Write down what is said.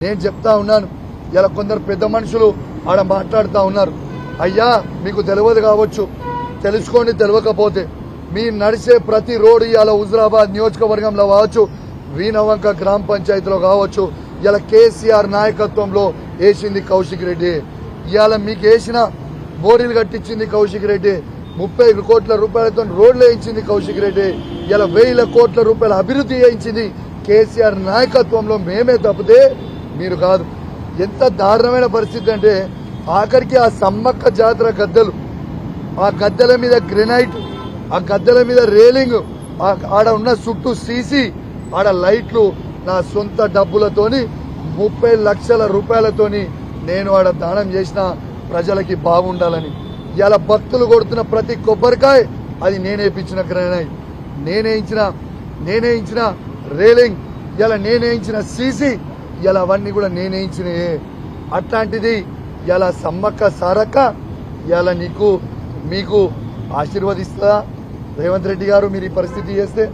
నేను చెప్తా ఉన్నాను. ఇలా కొందరు పెద్ద మనుషులు ఆడ మాట్లాడుతూ ఉన్నారు. అయ్యా మీకు తెలియదు కావచ్చు, తెలుసుకోండి. తెలియకపోతే మీరు నడిచే ప్రతి రోడ్డు ఇలా హుజురాబాద్ నియోజకవర్గంలో కావచ్చు, వీనవంక గ్రామ పంచాయతీలో కావచ్చు, ఇలా కేసీఆర్ నాయకత్వంలో వేసింది కౌశిక్ రెడ్డి. ఇవాళ మీకు వేసిన బోరీలు కట్టించింది కౌశిక్ రెడ్డి. 30 కోట్ల రూపాయలతో రోడ్లు వేయించింది కౌశిక్ రెడ్డి. ఇలా 1000 కోట్ల రూపాయల అభివృద్ధి చేయించింది కేసీఆర్ నాయకత్వంలో మేమే తప్పితే మీరు కాదు. ఎంత దారుణమైన పరిస్థితి అంటే ఆఖరికి ఆ సమ్మక్క జాతర గద్దెలు, ఆ గద్దెల మీద గ్రెనైట్, ఆ గద్దెల మీద రేలింగ్, ఆడ ఉన్న చుట్టూ సీసీ, ఆడ లైట్లు నా సొంత డబ్బులతోని 30 లక్షల రూపాయలతోని నేను ఆడ దానం చేసిన ప్రజలకి బాగుండాలని. ఇలా భక్తులు కొడుతున్న ప్రతి కొబ్బరికాయ అది నేనే ఇప్పించిన గ్రెనైట్, నేనే ఇచ్చిన రేలింగ్, ఇలా నేనే ఇచ్చిన సీసీ, ఇలా అవన్నీ కూడా నేనే ఇచ్చినాయే. అట్లాంటిది ఇలా సమ్మక్క సారక్క ఇలా మీకు ఆశీర్వదిస్తుందా రేవంత్ రెడ్డి గారు మీరు ఈ పరిస్థితి చేస్తే?